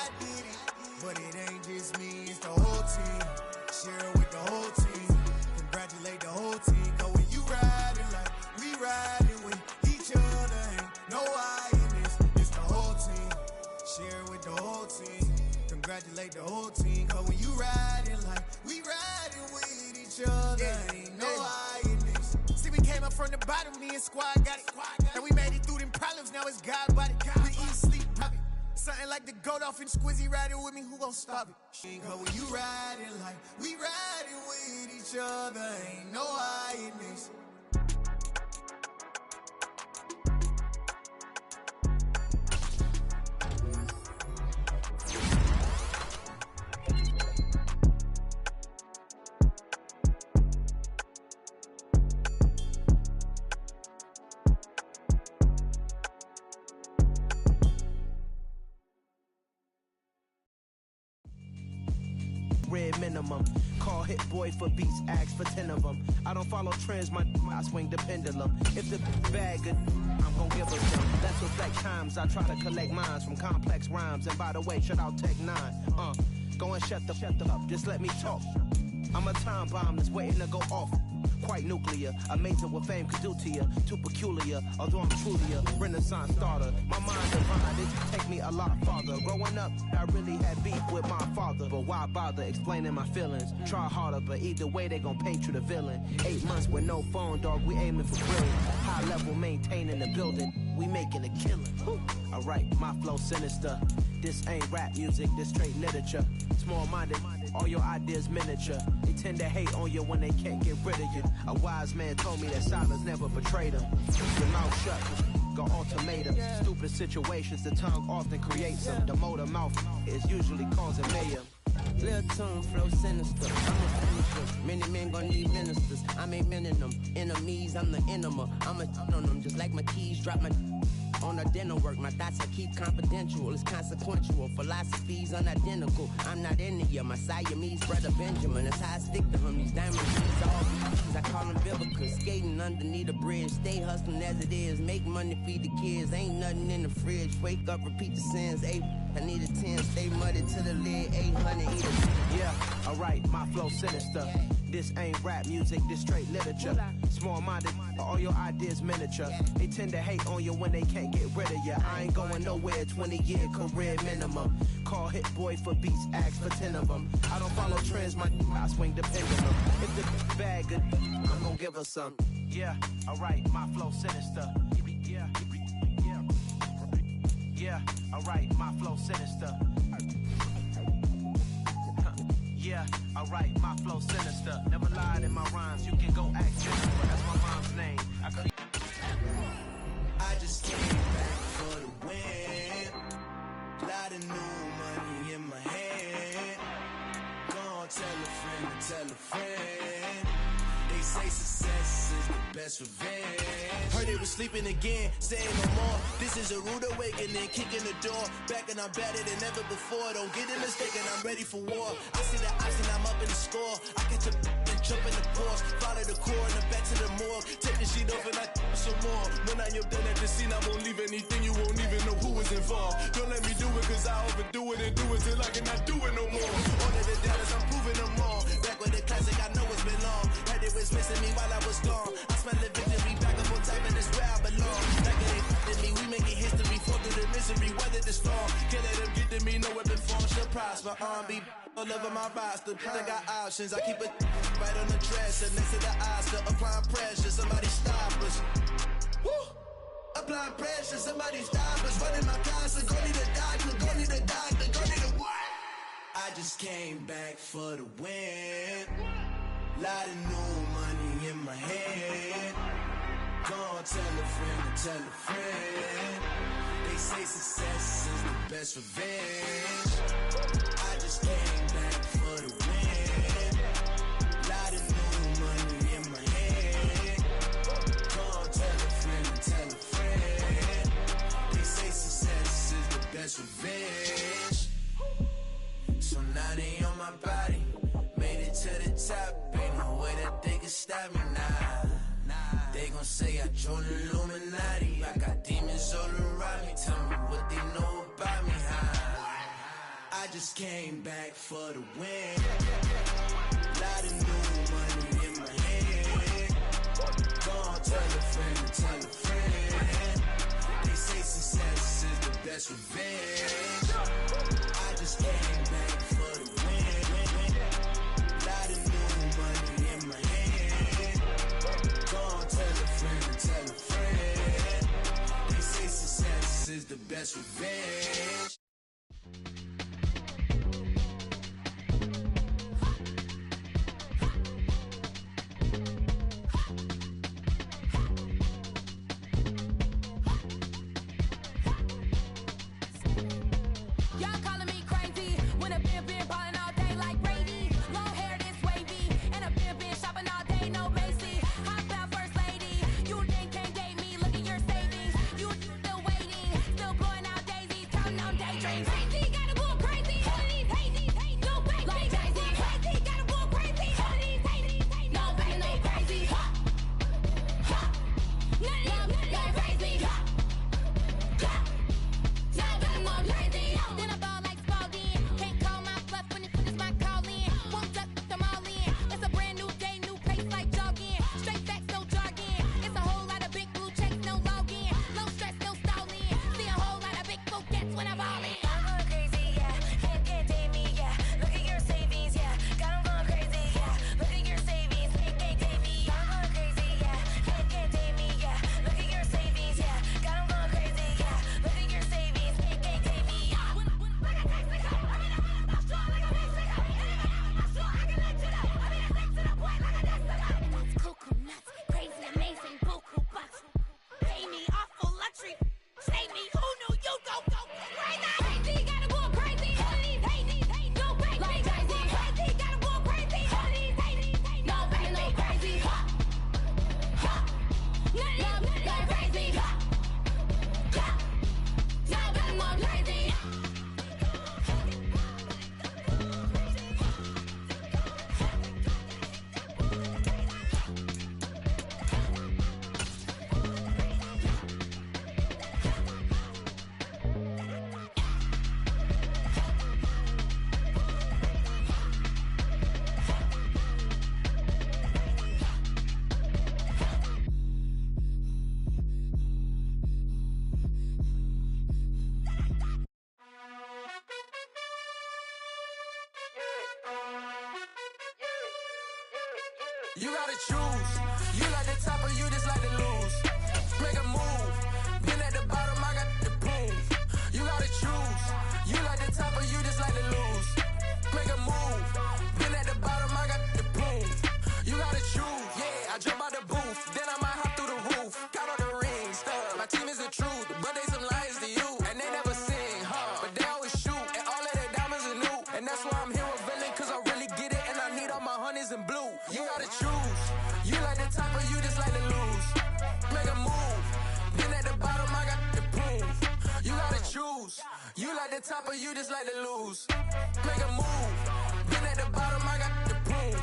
I did it. But it ain't just me, it's the whole team. Share it with the whole team. Congratulate the whole team. Cause when you riding like we riding with each other, ain't no I in this. It's the whole team. Share it with the whole team. Congratulate the whole team. Cause when you riding like we riding with each other, ain't no I in this. See, we came up from the bottom, me and squad got it. And we made it through them problems, now it's God body. We eat, sleep, pop it. Something like the goat off and Squizzy riding with me, who gon' stop it? Cause when you riding like we riding with each other, ain't no I in this. Red minimum. Call hit boy for beats, ask for 10 of them. I don't follow trends, I swing the pendulum. If the bag good, I'm gon' give her some. Let's reflect times, I try to collect minds from complex rhymes. And by the way, shout out Tech 9. Go and shut the up, just let me talk. I'm a time bomb that's waiting to go off. Quite nuclear, amazing what fame could do to you. Too peculiar, although I'm truly a renaissance starter. My mind divine, it take me a lot farther. Growing up, I really had beef with my father. But why bother explaining my feelings? Try harder, but either way they gon' paint you the villain. 8 months with no phone, dog, we aiming for brilliant. High level maintaining the building, we making a killing. Alright, my flow sinister. This ain't rap music, this straight literature. Small-minded, all your ideas miniature. They tend to hate on you when they can't get rid of you. A wise man told me that silence never betrayed him. Keep your mouth shut, go ultimatum. Stupid situations, the tongue often creates them. The motor mouth is usually causing mayhem. Lil' tune, flow sinister, I'm a finisher. Many men gon' need ministers, I'm a men in them. Enemies, I'm the enema. I'm a on them, just like my keys, drop my on the dinner work. My thoughts I keep confidential, it's consequential. Philosophy's unidentical, I'm not in the year. My Siamese brother Benjamin, that's how I stick to him. These diamond keys, all these, I call them biblical. Skating underneath a bridge, stay hustling as it is. Make money, feed the kids, ain't nothing in the fridge. Wake up, repeat the sins, I need a 10, stay muddy to the lid, 800 eat it. Yeah, alright, my flow sinister. This ain't rap music, this straight literature. Small-minded, all your ideas miniature. They tend to hate on you when they can't get rid of you. I ain't going nowhere, 20-year career minimum. Call hit boy for beats, ask for 10 of them. I don't follow trends, I swing the pendulum. If the bag good, I'm gon' give her some. Yeah, alright, my flow sinister. Yeah, alright, my flow sinister. Yeah, alright, my flow sinister. Never lied in my rhymes, you can go act Jennifer. That's my mom's name. I just came back for the win. Lot of new money in my hand. Gonna tell a friend to tell a friend. They say success is the best revenge. Heard they was sleeping again, saying no more. This is a rude awakening, kicking the door. Back and I'm better than ever before. Don't get it mistaken, I'm ready for war. I see the option, I'm up in the score. I catch a and jump in the Porsche. Follow the core and the back to the morgue. Take the sheet off and I some more. When I am done at the scene, I won't leave anything. You won't even know who is involved. Don't let me do it, cause I overdo it and do it till I cannot do it no more. All of the doubters, I'm proving them wrong. Back with the classic, I know it's been long. Had it was missing me while I was gone. I smell the victory back up on top, and it's where I belong. Back it ain't f***ing me, we making history. Fall through the misery, weather the storm. Can't let them get to me, no weapon form shall prosper. Be all over my roster, I got options. I keep it right on the dresser, next to the Oscar. Applying pressure, somebody stop us. Woo! Applying pressure, somebody stop us. Running my closet, go need a doctor, go need a doctor, go need a what? I just came back for the win. Lot of new money in my hand. Gonna tell a friend to tell a friend. They say success is the best revenge. I just came back for the win. Lot of new money in my hand. Gonna tell a friend to tell a friend. They say success is the best revenge. So now they on my body. Made it to the top. Ain't no way that they can stop me now. They gon' say I joined the Illuminati. I got demons all around me. Tell me what they know about me, huh? just came back for the win. Lot of new money in my hand. Go on, tell a friend. They say success is the best revenge. I just came back for the win. Lot of new money in my hand. Go on, tell a friend. They say success is the best revenge. Y'all calling me crazy when a been ballin' all day like Brady. Long hair this wavy, and a been shopping all day, no Macy. Hot about first lady, you think can't date me? Look at your savings, you still waiting, still blowing out daisies, counting on daydreams. Crazy, gotta go crazy. All of these hate, no fake, like crazy, gotta go crazy. All of these hate, no fake, no crazy. None of these crazy. Then I ball like Spalding. Can't call my bluff when it's my calling. Won't duck them all in. It's a brand new day, new pace like jogging. Straight facts, no jargon. It's a whole lot of big blue checks, no login. No stress, no stalling. See a whole lot of big forgets when I ball in. I'm going crazy, yeah. Can't date me, yeah. Look at your savings, yeah. Got 'em going crazy, yeah. Look at your savings, can't date me. I'm going crazy, yeah. Can't date me, yeah. Look at your savings, yeah. Got 'em going crazy, yeah. Look at your savings, can't date me. Crazy, amazing, buku bucks. Pay me awful luxury. Save me, who knew you go crazy? Crazy, gotta go crazy. All of these hate, no fake, like crazy. Crazy, gotta go crazy. All of these hate, no fake, no crazy. None of these crazy. Now I'm more crazy. You gotta choose. You like the top or you just like to lose. Make a move. Been at the bottom, I got the proof. You gotta choose. You like the top or you just like to lose. Make a move. Been at the bottom, I got the proof. You gotta choose. Yeah, I jump out the booth. Then I might hop through the roof. Count on the rings. My team is the truth, but they some liars to you. And they never sing, but they always shoot. And all of their diamonds are new. And that's why I'm here with villain, cause I really get it. And I need all my honeys in blue. You gotta choose. You like the top or you just like to lose. Make a move. Been at the bottom, I got the proof. You gotta choose. You like the top or you just like to lose. Make a move. Been at the bottom, I got the proof.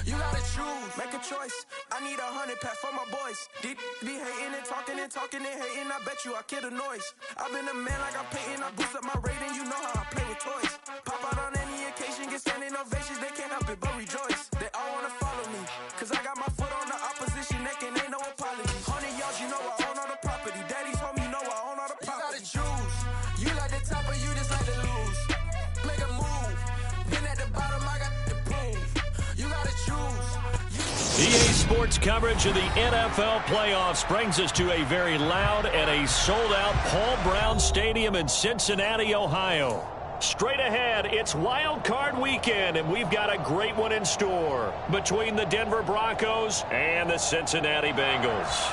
You gotta choose. Make a choice. I need 100 pack for my boys. Deep be hating and talking and hating. I bet you I kill the noise. I've been a man like I'm painting. I boost up my rating. You know how I play with toys. Pop out on any occasion, get standing ovations. They can't help it but rejoice. They all wanna follow me, cause I got my foot on the opposition neck and ain't no apology. 100 yards, you know I own all the property. Daddy's home, you know I own all the You property. gotta choose. You like the top or you just like to lose. Make a move. Been at the bottom, I got the proof. You gotta choose. EA Sports coverage of the NFL playoffs brings us to a very loud and a sold-out Paul Brown Stadium in Cincinnati, Ohio. Straight ahead, it's Wild Card Weekend, and we've got a great one in store between the Denver Broncos and the Cincinnati Bengals.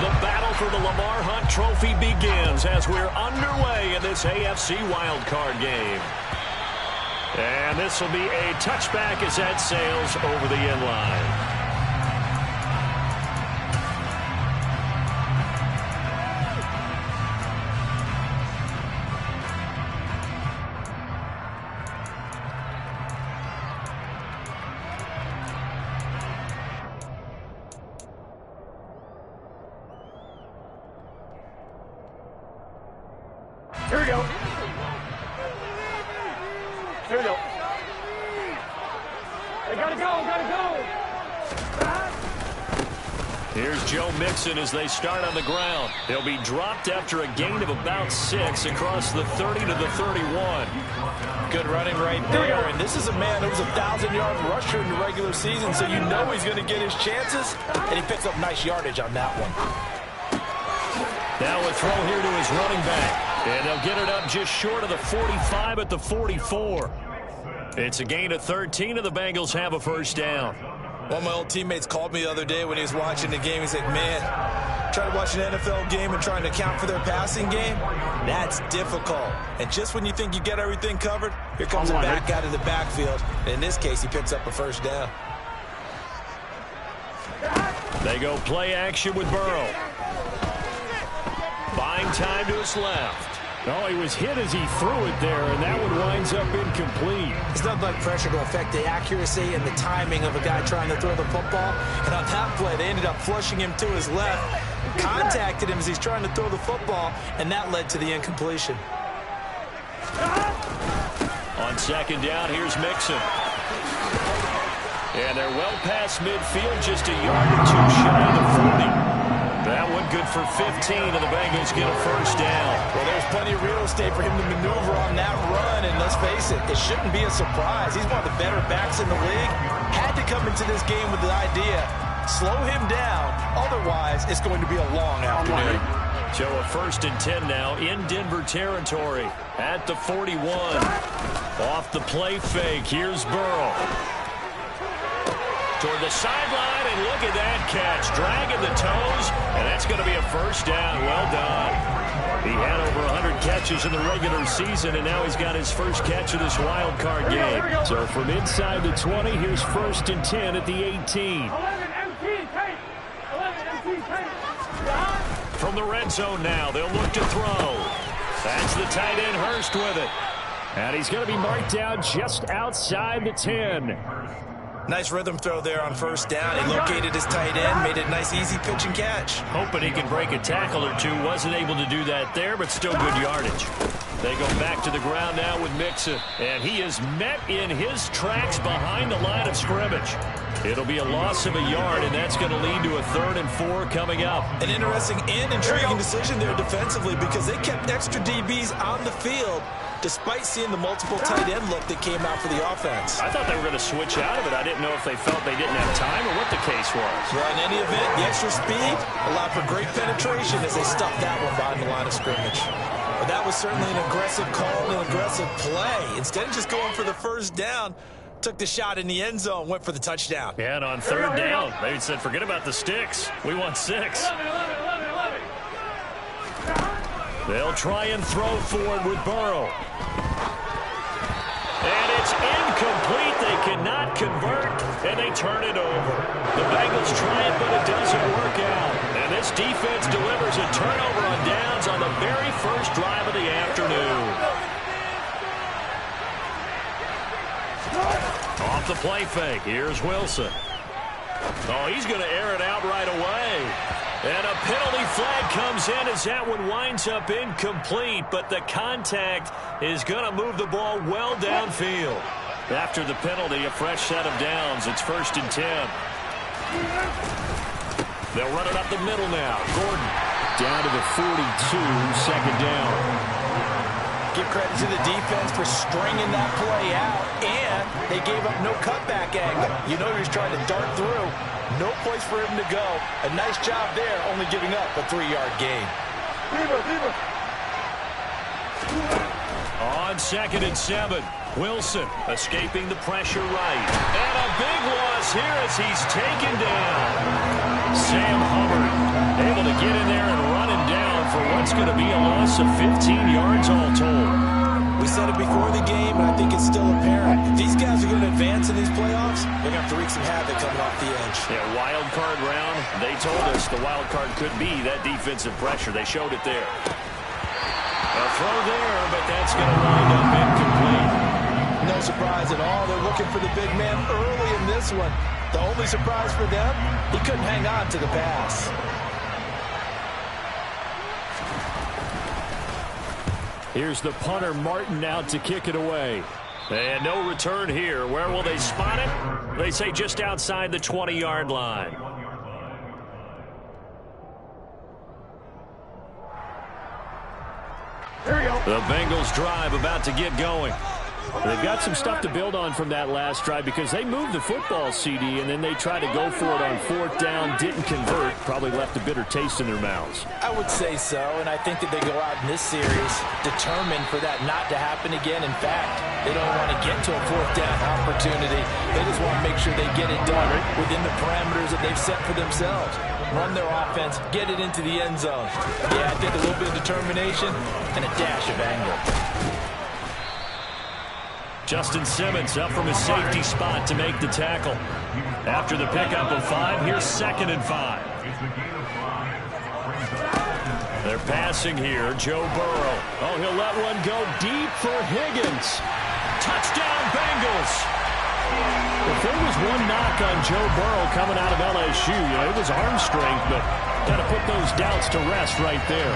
The battle for the Lamar Hunt Trophy begins as we're underway in this AFC wildcard game. And this will be a touchback as that sails over the end line. Here we go. They gotta go. Here's Joe Mixon as they start on the ground. He'll be dropped after a gain of about 6 across the 30 to the 31. Good running right there. And this is a man who was a 1,000-yard rusher in the regular season, so you know he's going to get his chances. And he picks up nice yardage on that one. Now a throw here to his running back. And they'll get it up just short of the 45 at the 44. It's a gain of 13, and the Bengals have a first down. One of my old teammates called me the other day when he was watching the game. He's like, man, trying to watch an NFL game and trying to account for their passing game, that's difficult. And just when you think you get everything covered, here comes a back out of the backfield. And in this case, he picks up a first down. They go play action with Burrow. Buying time to his left. Oh, he was hit as he threw it there, and that one winds up incomplete. It's not like pressure to affect the accuracy and the timing of a guy trying to throw the football. And on that play, they ended up flushing him to his left, contacted him as he's trying to throw the football, and that led to the incompletion. On second down, here's Mixon. And they're well past midfield, just a yard or two shy of the 40. That one good for 15, and the Bengals get a first down. Well, there's plenty of real estate for him to maneuver on that run, and let's face it, it shouldn't be a surprise. He's one of the better backs in the league. Had to come into this game with the idea, slow him down, otherwise it's going to be a long afternoon. So a first and 10 now in Denver territory at the 41. Off the play fake, here's Burrow. Toward the sideline, and look at that catch. Dragging the toes, and that's going to be a first down. Well done. He had over 100 catches in the regular season, and now he's got his first catch of this wild card game. So from inside the 20, here's first and 10 at the 18. From the red zone now, they'll look to throw. That's the tight end Hurst with it. And he's going to be marked down just outside the 10. Nice rhythm throw there on first down. He located his tight end, made it a nice, easy pitch and catch. Hoping he can break a tackle or two. Wasn't able to do that there, but still good yardage. They go back to the ground now with Mixon. And he is met in his tracks behind the line of scrimmage. It'll be a loss of a yard, and that's going to lead to a 3rd and 4 coming up. An interesting and intriguing decision there defensively because they kept extra DBs on the field despite seeing the multiple tight end look that came out for the offense. I thought they were going to switch out of it. I didn't know if they felt they didn't have time or what the case was. Well, in any event, the extra speed allowed for great penetration as they stuffed that one behind the line of scrimmage. But that was certainly an aggressive call and an aggressive play. Instead of just going for the first down, took the shot in the end zone, went for the touchdown. Yeah, and on 3rd down, they said, forget about the sticks. We want 6. They'll try and throw for it with Burrow. And it's incomplete. They cannot convert, and they turn it over. The Bengals try it, but it doesn't work out. And this defense delivers a turnover on downs on the very first drive of the afternoon. Off the play fake, here's Wilson. Oh, he's going to air it out right away. And a penalty flag comes in as that one winds up incomplete, but the contact is going to move the ball well downfield. After the penalty, a fresh set of downs. It's 1st and 10. They'll run it up the middle now. Gordon down to the 42, 2nd down. Give credit to the defense for stringing that play out, and they gave up no cutback angle. You know he was trying to dart through. No place for him to go. A nice job there, only giving up a 3-yard gain. On 2nd and 7, Wilson escaping the pressure right. And a big loss here as he's taken down. Sam Hubbard able to get in there and run him down for what's going to be a loss of 15 yards all told. We said it before the game, and I think it's still apparent. If these guys are going to advance in these playoffs, they're going to have to wreak some havoc coming off the edge. Yeah, wild card round. They told us the wild card could be that defensive pressure. They showed it there. A throw there, but that's going to wind up incomplete. No surprise at all. They're looking for the big man early in this one. The only surprise for them, he couldn't hang on to the pass. Here's the punter, Martin, out to kick it away. And no return here. Where will they spot it? They say just outside the 20-yard line. The Bengals drive about to get going. They've got some stuff to build on from that last drive because they moved the football, CD, and then they tried to go for it on 4th down, didn't convert, probably left a bitter taste in their mouths. I would say so, and I think that they go out in this series determined for that not to happen again. In fact, they don't want to get to a 4th down opportunity. They just want to make sure they get it done within the parameters that they've set for themselves. Run their offense, get it into the end zone. Yeah, I think a little bit of determination and a dash of anger. Justin Simmons up from his safety spot to make the tackle. After the pickup of 5, here's 2nd and 5. They're passing here. Joe Burrow. Oh, he'll let one go deep for Higgins. Touchdown, Bengals. If there was one knock on Joe Burrow coming out of LSU, it was arm strength, but got to put those doubts to rest right there.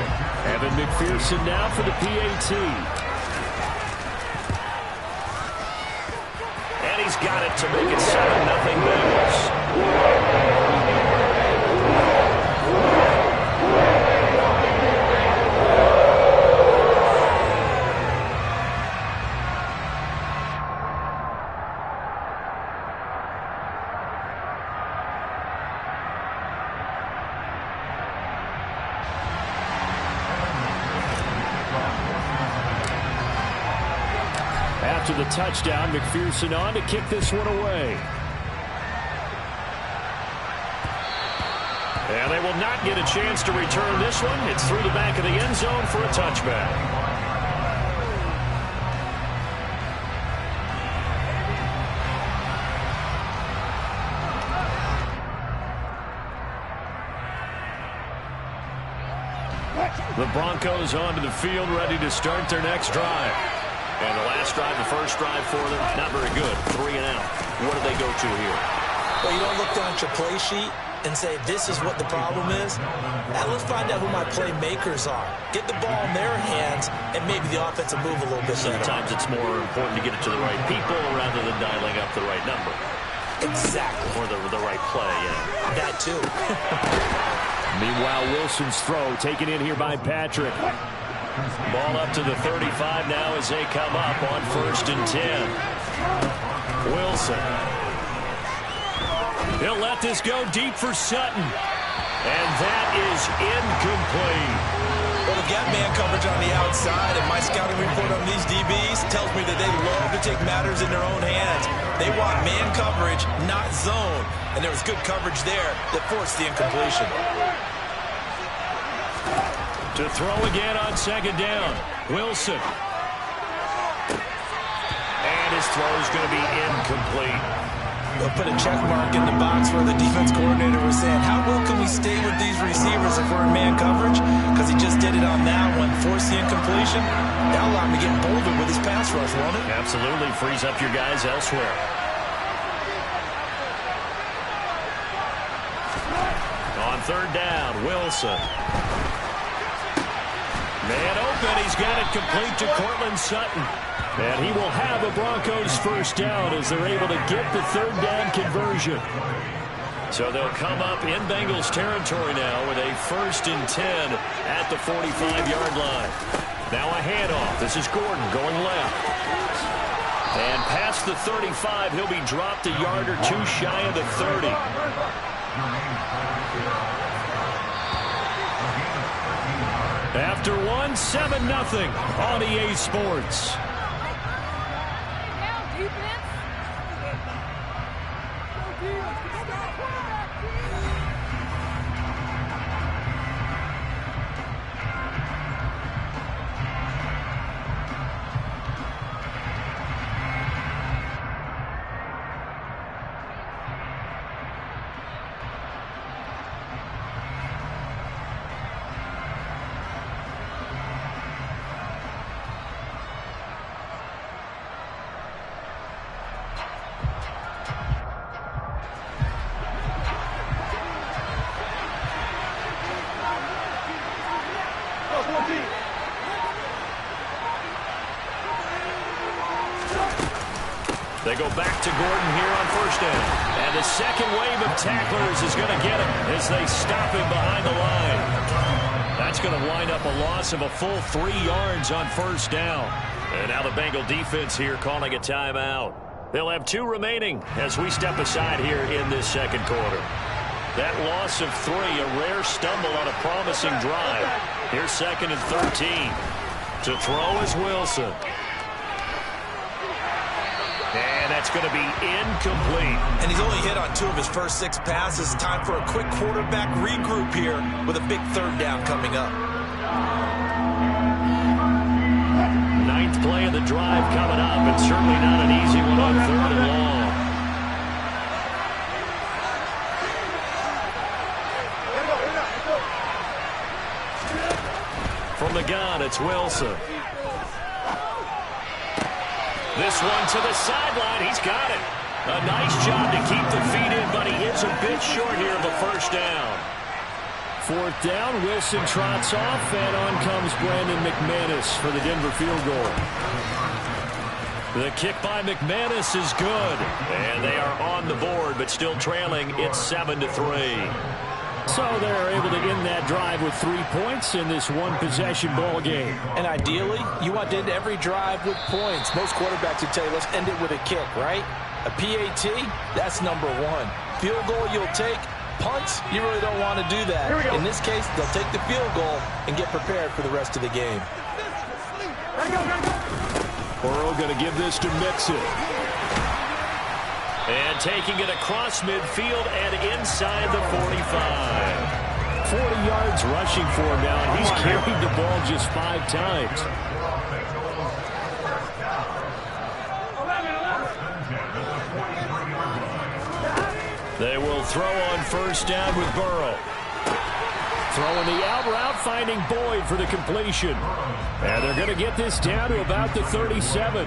Evan McPherson now for the PAT. He's got it to make it 7-0 Bengals. After the touchdown, McPherson on to kick this one away. And they will not get a chance to return this one. It's through the back of the end zone for a touchback. The Broncos onto the field, ready to start their next drive. And the last drive, the first drive for them, not very good. 3 and out. What do they go to here? Well, you don't look down at your play sheet and say, this is what the problem is. Now let's find out who my playmakers are. Get the ball in their hands, and maybe the offense will move a little bit better. Sometimes it's more important to get it to the right people rather than dialing up the right number. Exactly. Or the right play, yeah. That too. Meanwhile, Wilson's throw taken in here by Patrick. Ball up to the 35 now as they come up on 1st and 10. Wilson. He'll let this go deep for Sutton. And that is incomplete. Well, they've got man coverage on the outside, and my scouting report on these DBs tells me that they love to take matters in their own hands. They want man coverage, not zone. And there was good coverage there that forced the incompletion. To throw again on 2nd down. Wilson. And his throw is going to be incomplete. They'll put a check mark in the box where the defense coordinator was saying, how well can we stay with these receivers if we're in man coverage? Because he just did it on that one, forced the incompletion. That'll allow him to get bolder with his pass rush, won't it? Absolutely. Frees up your guys elsewhere. On 3rd down, Wilson. Man open, he's got it complete to Cortland Sutton. And he will have a Broncos first down as they're able to get the 3rd down conversion. So they'll come up in Bengals territory now with a 1st and 10 at the 45-yard line. Now a handoff. This is Gordon going left. And past the 35, he'll be dropped a yard or 2 shy of the 30. After 1, 7-0 on EA Sports. They go back to Gordon here on first down. And the second wave of tacklers is going to get him as they stop him behind the line. That's going to wind up a loss of a full 3 yards on first down. And now the Bengal defense here calling a timeout. They'll have 2 remaining as we step aside here in this second quarter. That loss of 3, a rare stumble on a promising drive. Here's 2nd and 13. To throw is Wilson. And that's going to be incomplete. And he's only hit on 2 of his first 6 passes. Time for a quick quarterback regroup here with a big 3rd down coming up. 9th play of the drive coming up, and certainly not an easy one on 3rd and long. From the gun, it's Wilson. This one to the sideline. He's got it. A nice job to keep the feet in, but he is a bit short here of a first down. 4th down, Wilson trots off, and on comes Brandon McManus for the Denver field goal. The kick by McManus is good, and they are on the board, but still trailing. It's 7-3. So they're able to end that drive with 3 points in this one-possession ball game. And ideally, you want to end every drive with points. Most quarterbacks would tell you, let's end it with a kick, right? A PAT, that's number 1. Field goal you'll take. Punts, you really don't want to do that. In this case, they'll take the field goal and get prepared for the rest of the game. Burrow going to give this to Mixon. And taking it across midfield and inside the 45. 40 yards rushing for him now, and he's carried the ball just 5 times. They will throw on first down with Burrow. Throwing the out route, finding Boyd for the completion. And they're going to get this down to about the 37.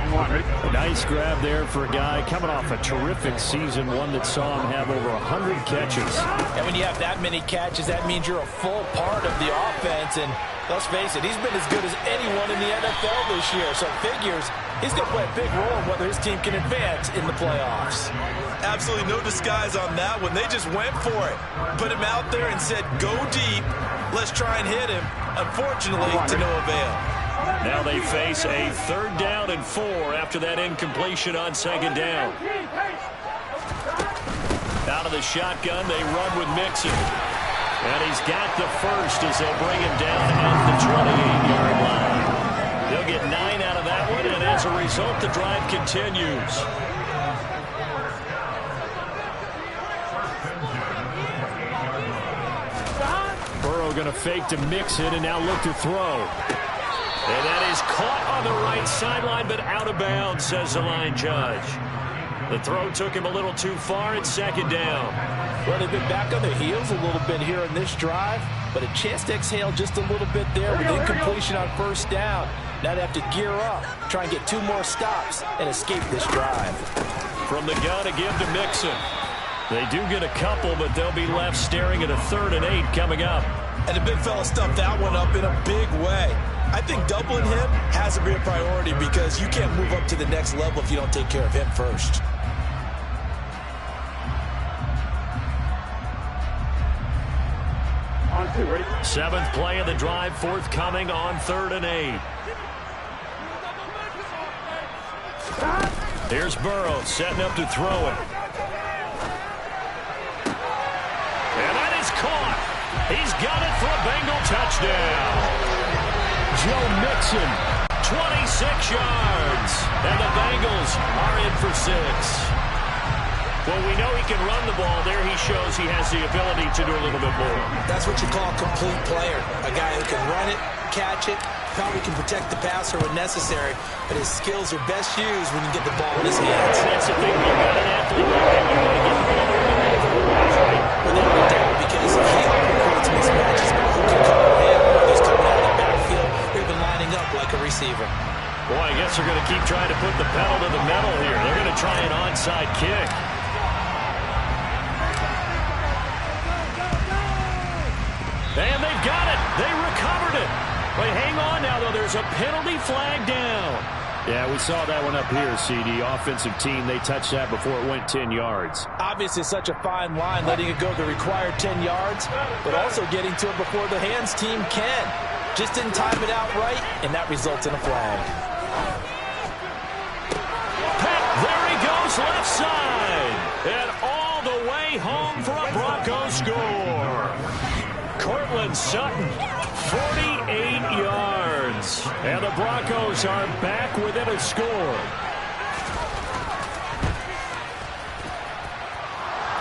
A nice grab there for a guy coming off a terrific season, one that saw him have over 100 catches. And when you have that many catches, that means you're a full part of the offense. And let's face it, he's been as good as anyone in the NFL this year. So it figures he's going to play a big role in whether his team can advance in the playoffs. Absolutely no disguise on that one. They just went for it. Put him out there and said, go deep. Let's try and hit him. Unfortunately, to no avail. Now they face a 3rd down and 4 after that incompletion on 2nd down. Out of the shotgun, they run with Mixon. And he's got the first as they'll bring him down at the 28-yard line. They'll get 9 out of that one, and as a result, the drive continues. Burrow going to fake to Mixon and now look to throw. And that is caught on the right sideline, but out of bounds, says the line judge. The throw took him a little too far. It's 2nd down. Well, they've been back on their heels a little bit here in this drive, but a chance to exhale just a little bit there with incompletion on first down. Now they have to gear up, try and get 2 more stops, and escape this drive. From the gun, a give to Mixon. They do get a couple, but they'll be left staring at a 3rd and 8 coming up. And the big fella stuffed that one up in a big way. I think doubling him has to be a priority because you can't move up to the next level if you don't take care of him first. On 2, ready? 7th play of the drive, forthcoming on 3rd and 8. Here's Burrow setting up to throw it. And that is caught. He's got it for a Bengal touchdown. Joe Mixon, 26 yards. And the Bengals are in for 6. Well, we know he can run the ball. There he shows he has the ability to do a little bit more. That's what you call a complete player. A guy who can run it, catch it, probably can protect the passer when necessary, but his skills are best used when you get the ball in his hands. That's the thing. You've got an athlete like that. You want to get the ball right? Without a doubt, because he creates mismatches, but who can cover him? He's coming out of the backfield, or even lining up like a receiver. Boy, I guess they're going to keep trying to put the pedal to the metal here. They're going to try an onside kick. And they've got it. They recovered it. But hang on now, though. There's a penalty flag down. Yeah, we saw that one up here, CD. Offensive team, they touched that before it went 10 yards. Obviously, such a fine line, letting it go the required 10 yards, but also getting to it before the hands team can. Just didn't time it out right, and that results in a flag. There he goes, left side. And all the way home for a Broncos score. Cortland Sutton, 48 yards. And the Broncos are back within a score.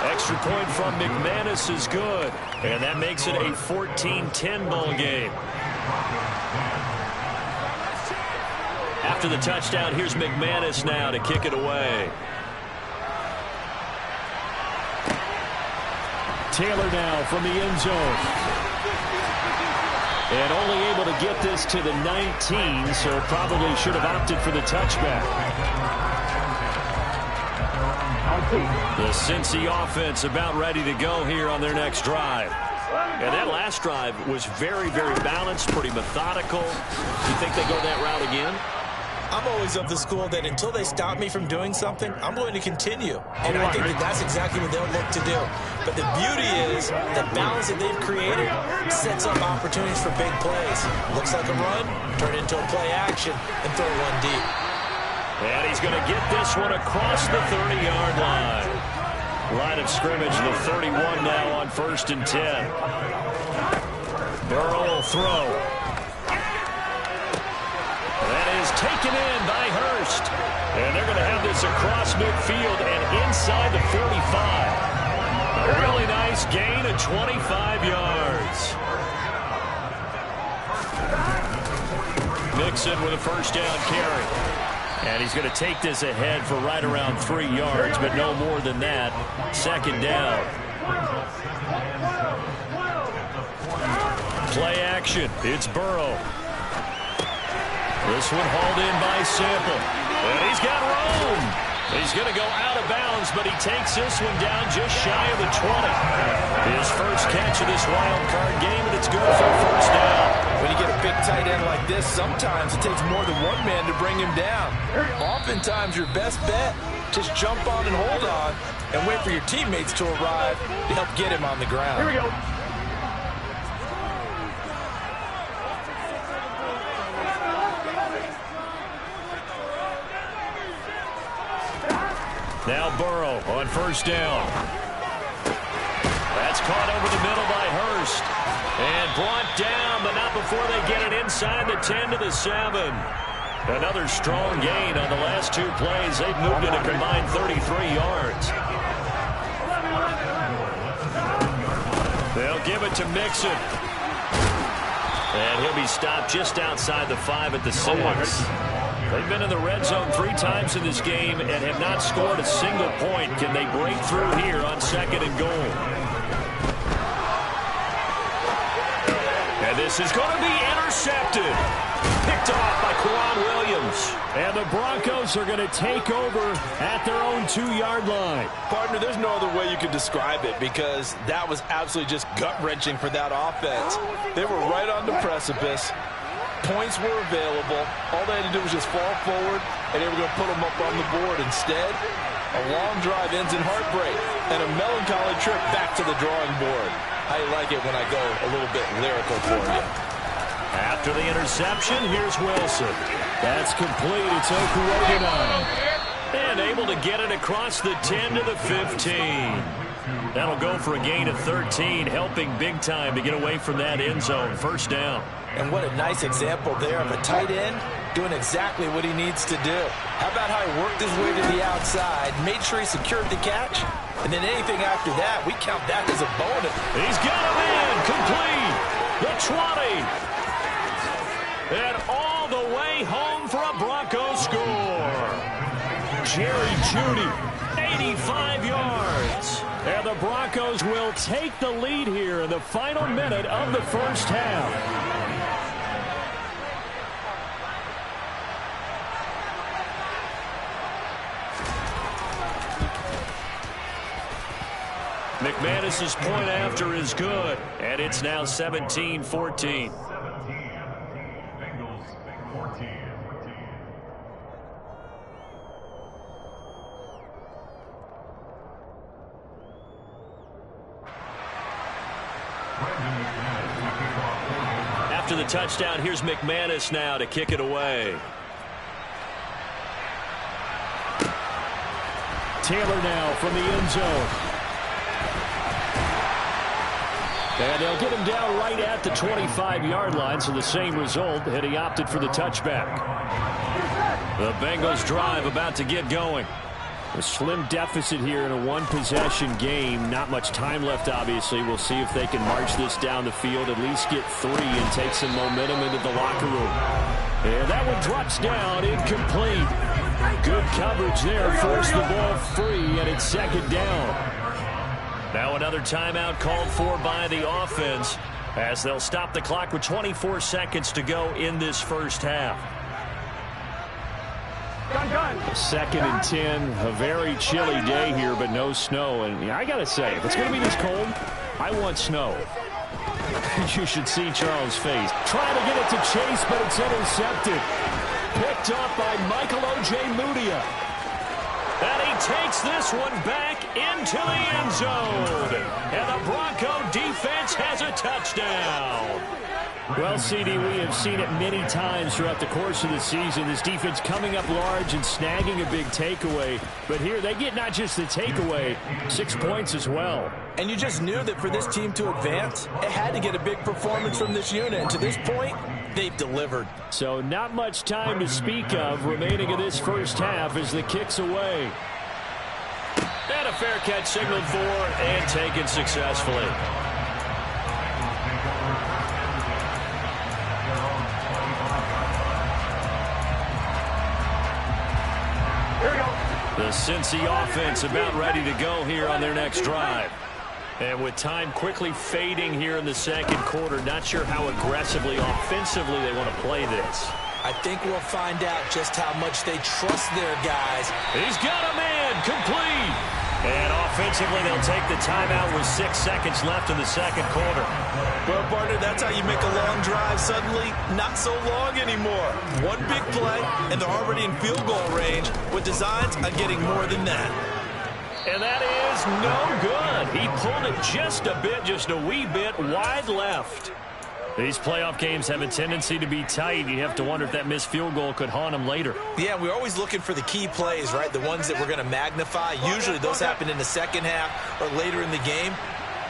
Extra point from McManus is good. And that makes it a 14-10 ball game. After the touchdown, here's McManus now to kick it away. Taylor now from the end zone. And only able to get this to the 19, so probably should have opted for the touchback. The Cincy offense about ready to go here on their next drive. And that last drive was very, very balanced, pretty methodical. You think they go that route again? I'm always of the school that until they stop me from doing something, I'm going to continue. And I think that that's exactly what they'll look to do. But the beauty is the balance that they've created sets up opportunities for big plays. Looks like a run, turn into a play action, and throw one deep. And he's going to get this one across the 30-yard line. Line of scrimmage, the 31 now on 1st and 10. Burrow will throw. That is taken in by Hurst. And they're going to have this across midfield and inside the 45. A really nice gain of 25 yards. Mixon with a first down carry. And he's going to take this ahead for right around 3 yards, but no more than that. 2nd down. Play action. It's Burrow. This one hauled in by Sample. And he's got room. He's going to go out of bounds, but he takes this one down just shy of the 20. His first catch of this wild card game, and it's good for a first down. When you get a big tight end like this, sometimes it takes more than one man to bring him down. Oftentimes, your best bet, just jump on and hold on and wait for your teammates to arrive to help get him on the ground. Here we go. Now Burrow on first down. That's caught over the middle by Hurst. And brought down, but not before they get it inside the 10 to the 7. Another strong gain on the last 2 plays. They've moved it a combined 33 yards. They'll give it to Mixon. And he'll be stopped just outside the 5 at the 6. They've been in the red zone 3 times in this game and have not scored a single point. Can they break through here on 2nd and goal? And this is going to be intercepted. Picked off by Quan Williams. And the Broncos are going to take over at their own 2-yard line. Partner, there's no other way you could describe it because that was absolutely just gut-wrenching for that offense. They were right on the precipice. Points were available. All they had to do was just fall forward, and they were going to put them up on the board. Instead, a long drive ends in heartbreak and a melancholy trip back to the drawing board. I like it when I go a little bit lyrical for you. After the interception, here's Wilson. That's complete. It's Okuroganai. And able to get it across the 10 to the 15. That'll go for a gain of 13, helping big time to get away from that end zone. First down. And what a nice example there of a tight end doing exactly what he needs to do. How about how he worked his way to the outside, made sure he secured the catch, and then anything after that, we count that as a bonus. He's got him in, complete, the 20. And all the way home for a Broncos score. Jerry Jeudy, 85 yards. And the Broncos will take the lead here in the final minute of the first half. McManus's point after is good, and it's now 17-14. After the touchdown, here's McManus now to kick it away. Taylor now from the end zone. And they'll get him down right at the 25-yard line, so the same result, and he opted for the touchback. The Bengals drive about to get going. A slim deficit here in a one-possession game. Not much time left, obviously. We'll see if they can march this down the field, at least get 3 and take some momentum into the locker room. And that one drops down, incomplete. Good coverage there, forced the ball free, and it's second down. Now another timeout called for by the offense as they'll stop the clock with 24 seconds to go in this first half. Second and 10, a very chilly day here, but no snow. And I got to say, if it's going to be this cold, I want snow. You should see Charles' face. Trying to get it to Chase, but it's intercepted. Picked up by Michael O.J. Mudia. And he takes this one back into the end zone. And the Bronco defense has a touchdown. Well, CD, we have seen it many times throughout the course of the season. This defense coming up large and snagging a big takeaway. But here they get not just the takeaway, 6 points as well. And you just knew that for this team to advance, it had to get a big performance from this unit. And to this point, they've delivered. So not much time to speak of remaining in this first half as the kick's away. And a fair catch signaled for and taken successfully. The Cincy offense about ready to go here on their next drive. And with time quickly fading here in the second quarter, not sure how aggressively, offensively they want to play this. I think we'll find out just how much they trust their guys. He's got a man, complete. And offensively, they'll take the timeout with 6 seconds left in the second quarter. Well, partner, that's how you make a long drive suddenly not so long anymore. One big play, and they're already in field goal range with designs on getting more than that. And that is no good. He pulled it just a bit, just a wee bit wide left. These playoff games have a tendency to be tight. You have to wonder if that missed field goal could haunt them later. Yeah, we're always looking for the key plays, right? The ones that we're going to magnify. Usually those happen in the second half or later in the game.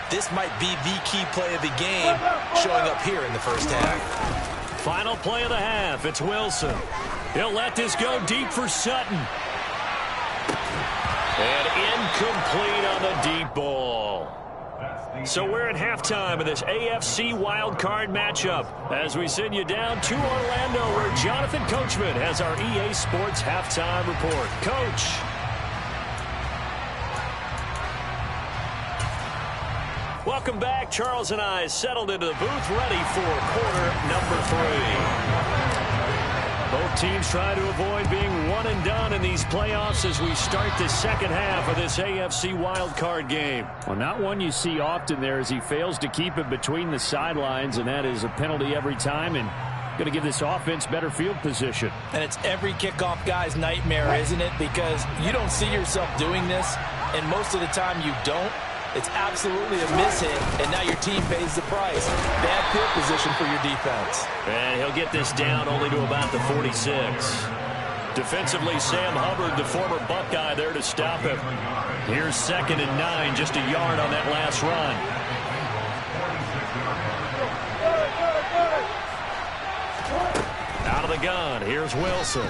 This might be the key play of the game showing up here in the first half. Final play of the half. It's Wilson. He'll let this go deep for Sutton. And incomplete on the deep ball. So we're at halftime of this AFC wildcard matchup as we send you down to Orlando where Jonathan Coachman has our EA Sports halftime report. Coach. Welcome back. Charles and I settled into the booth ready for quarter number 3. Both teams try to avoid being one and done in these playoffs as we start the second half of this AFC wildcard game. Well, not one you see often there as he fails to keep it between the sidelines, and that is a penalty every time and going to give this offense better field position. And it's every kickoff guy's nightmare, isn't it? Because you don't see yourself doing this, and most of the time you don't. It's absolutely a mishit, and now your team pays the price. Bad field position for your defense. And he'll get this down only to about the 46. Defensively, Sam Hubbard, the former Buckeye, there to stop him. Here's 2nd and 9, just a yard on that last run. Out of the gun, here's Wilson.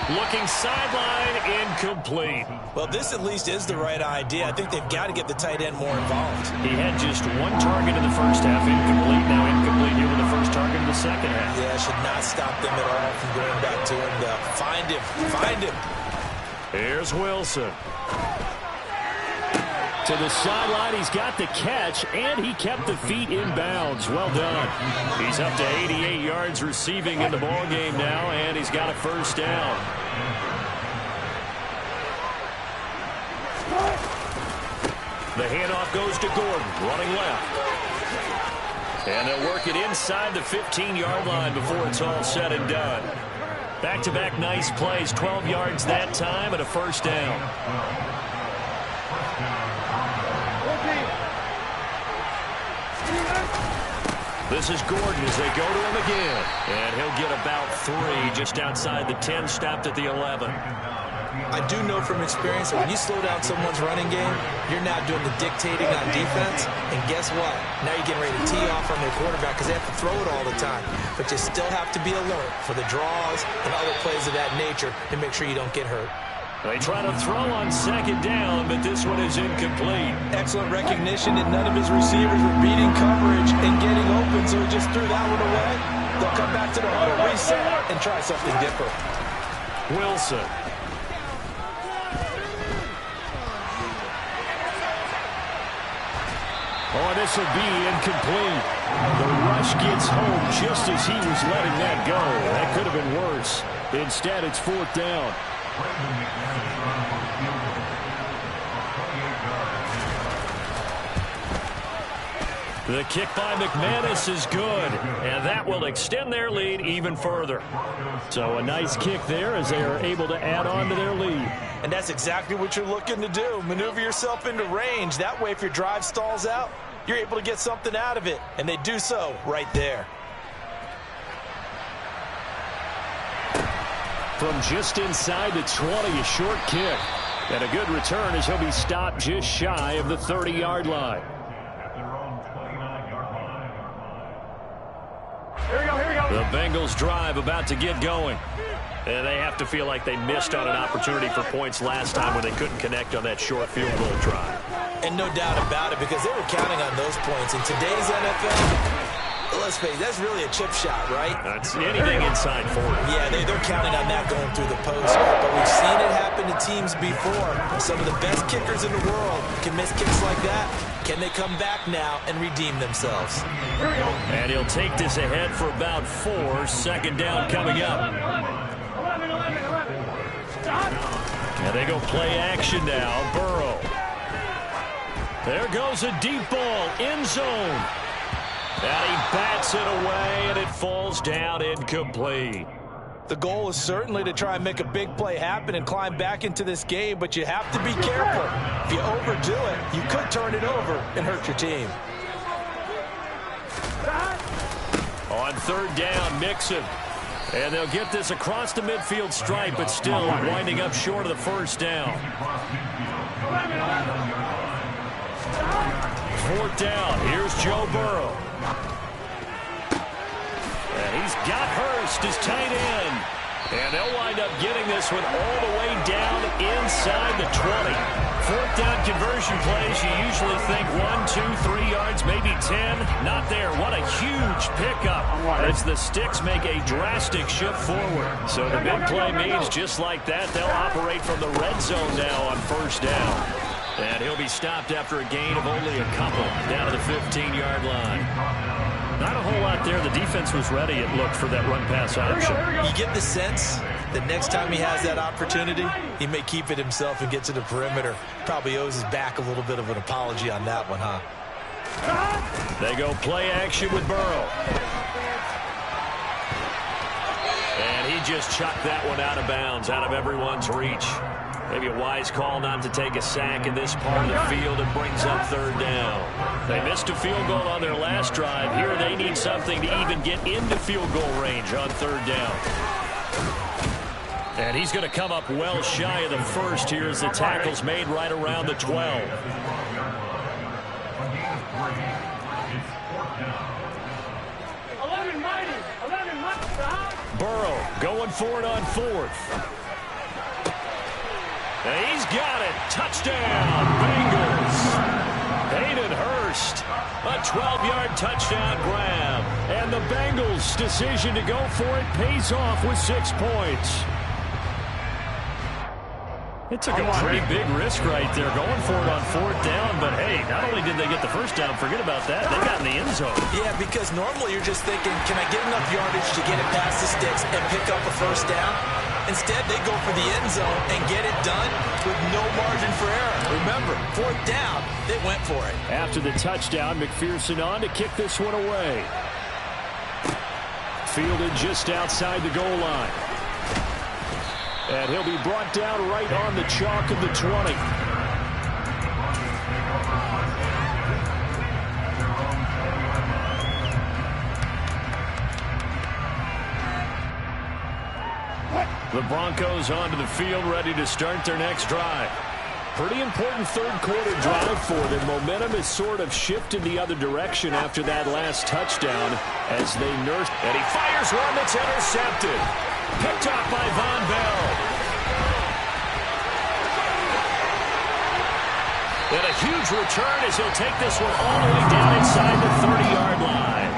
Looking sideline, incomplete. Well, this at least is the right idea. I think they've got to get the tight end more involved. He had just one target in the first half, incomplete. Now incomplete here with the first target in the second half. Yeah, should not stop them at all from going back to him. Find him. Find him. Here's Wilson. To the sideline, he's got the catch, and he kept the feet in bounds. Well done. He's up to 88 yards receiving in the ballgame now, and he's got a first down. The handoff goes to Gordon, running left. And they'll work it inside the 15-yard line before it's all said and done. Back-to-back nice plays, 12 yards that time, and a first down. This is Gordon as they go to him again. And he'll get about 3 just outside the 10, stopped at the 11. I do know from experience that when you slow down someone's running game, you're now doing the dictating on defense. And guess what? Now you're getting ready to tee off on their quarterback because they have to throw it all the time. But you still have to be alert for the draws and other plays of that nature to make sure you don't get hurt. They try to throw on second down, but this one is incomplete. Excellent recognition, and none of his receivers were beating coverage and getting open, so he just threw that one away. They'll come back to the huddle, reset, and try something different. Wilson. Oh, this will be incomplete. The rush gets home just as he was letting that go. That could have been worse. Instead, it's 4th down. The kick by McManus is good, and that will extend their lead even further. So a nice kick there as they are able to add on to their lead. And that's exactly what you're looking to do. Maneuver yourself into range. That way, if your drive stalls out, you're able to get something out of it. And they do so right there. From just inside the 20, a short kick. And a good return as he'll be stopped just shy of the 30-yard line. The Bengals drive about to get going. And they have to feel like they missed on an opportunity for points last time when they couldn't connect on that short field goal drive. And no doubt about it, because they were counting on those points. In today's NFL, let's face it, that's really a chip shot, right? That's anything inside 40. Yeah, they're counting on that going through the post. But we've seen it happen to teams before. Some of the best kickers in the world can miss kicks like that. Can they come back now and redeem themselves? And he'll take this ahead for about 4. Second down coming up. And they go play action now. Burrow. There goes a deep ball. End zone. And he bats it away, and it falls down incomplete. The goal is certainly to try and make a big play happen and climb back into this game, but you have to be careful. If you overdo it, you could turn it over and hurt your team. On 3rd down, Mixon. And they'll get this across the midfield stripe, but still winding up short of the 1st down. 4th down. Here's Joe Burrow. And he's got Hurst as tight end. And they'll wind up getting this one all the way down inside the 20. 4th down conversion plays, you usually think 1, 2, 3 yards, maybe 10. Not there. What a huge pickup as the Sticks make a drastic shift forward. So the big play means just like that, they'll operate from the red zone now on 1st down. And he'll be stopped after a gain of only a couple down to the 15-yard line. Not a whole lot there. The defense was ready, it looked, for that run-pass option. You get the sense that next time he has that opportunity, he may keep it himself and get to the perimeter. Probably owes his back a little bit of an apology on that one, huh? They go play action with Burrow. And he just chucked that one out of bounds, out of everyone's reach. Maybe a wise call not to take a sack in this part of the field. It brings up 3rd down. They missed a field goal on their last drive. Here they need something to even get into field goal range on 3rd down. And he's going to come up well shy of the 1st here as the tackle's made right around the 12. Burrow going for it on 4th. And he's got it. Touchdown, Bengals. Hayden Hurst, a 12-yard touchdown grab. And the Bengals' decision to go for it pays off with 6 points. It took a pretty big risk right there going for it on 4th down. But, hey, not only did they get the 1st down, forget about that, they got in the end zone. Yeah, because normally you're just thinking, can I get enough yardage to get it past the Sticks and pick up a 1st down? Instead, they go for the end zone and get it done with no margin for error. Remember, 4th down, they went for it. After the touchdown, McPherson on to kick this one away. Fielded just outside the goal line. And he'll be brought down right on the chalk of the 20. The Broncos onto the field, ready to start their next drive. Pretty important third quarter drive for them. Momentum has sort of shifted the other direction after that last touchdown as they nurse. And he fires one that's intercepted. Picked off by Von Bell. And a huge return as he'll take this one all the way down inside the 30-yard line.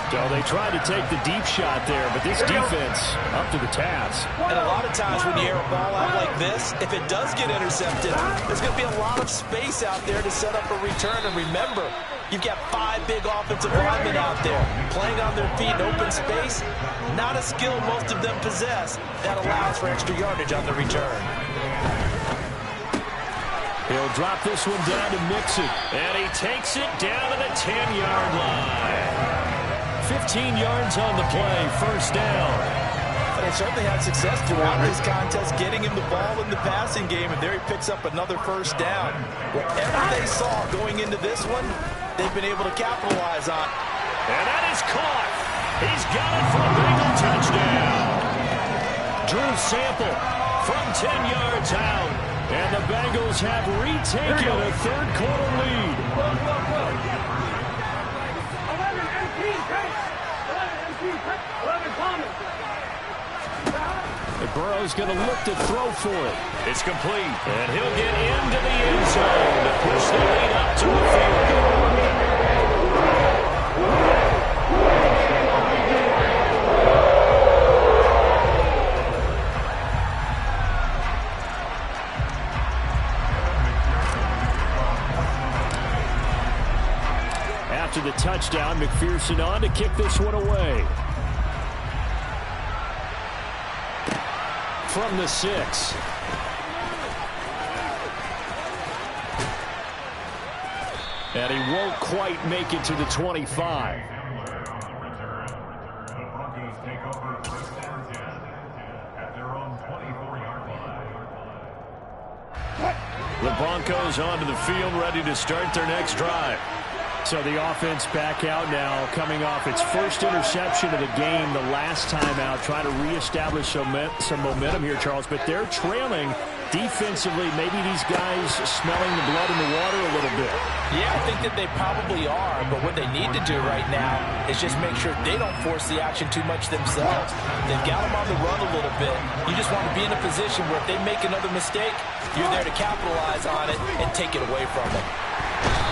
So they tried to take the deep shot there, but this defense up to the task. And a lot of times when you air a ball out like this, if it does get intercepted, there's going to be a lot of space out there to set up a return. And remember, you've got 5 big offensive linemen out there playing on their feet in open space. Not a skill most of them possess that allows for extra yardage on the return. He'll drop this one down to Mixon, and he takes it down to the 10-yard line. 15 yards on the play, first down. And they certainly had success throughout this contest, getting him the ball in the passing game, and there he picks up another first down. Whatever they saw going into this one, they've been able to capitalize on. And that is caught. He's got it for a Bengal touchdown. Drew Sample from 10 yards out, and the Bengals have retaken a third quarter lead. Burrow's going to look to throw for it. It's complete, and he'll get into the end zone to push the lead up to a field goal. After the touchdown, McPherson on to kick this one away. From the 6. And he won't quite make it to the 25. The Broncos onto the field, ready to start their next drive. So the offense back out now, coming off its first interception of the game the last time out, trying to reestablish some momentum here, Charles. But they're trailing defensively. Maybe these guys smelling the blood in the water a little bit. Yeah, I think that they probably are. But what they need to do right now is just make sure they don't force the action too much themselves. They've got them on the run a little bit. You just want to be in a position where if they make another mistake, you're there to capitalize on it and take it away from them.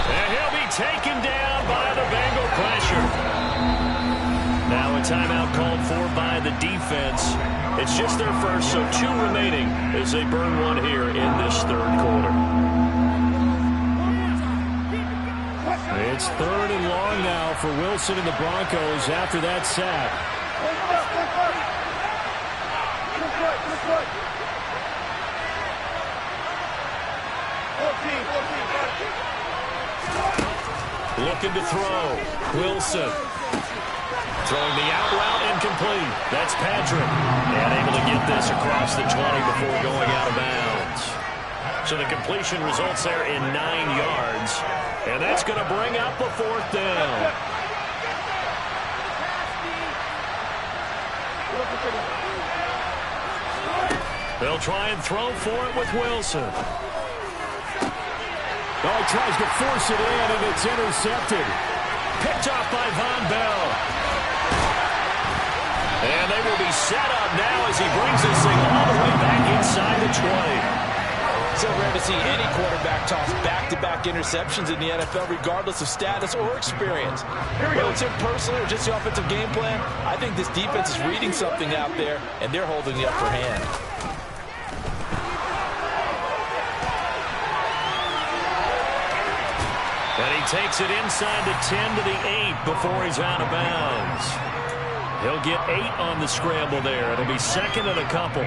And he'll be taken down by the Bengal pressure. Now a timeout called for by the defense. It's just their first, so 2 remaining as they burn one here in this third quarter. It's 3rd and long now for Wilson and the Broncos after that sack. Looking to throw. Wilson. Throwing the out route, incomplete. That's Patrick. And able to get this across the 20 before going out of bounds. So the completion results there in 9 yards. And that's going to bring up the 4th down. They'll try and throw for it with Wilson. Oh, he tries to force it in, and it's intercepted. Picked off by Von Bell. And they will be set up now as he brings this thing all the way back inside the 20. So rare to see any quarterback toss back-to-back interceptions in the NFL, regardless of status or experience. Whether it's him personally or just the offensive game plan, I think this defense is reading something out there, and they're holding the upper hand. And he takes it inside the 10 to the 8 before he's out of bounds. He'll get 8 on the scramble there. It'll be 2nd and a couple.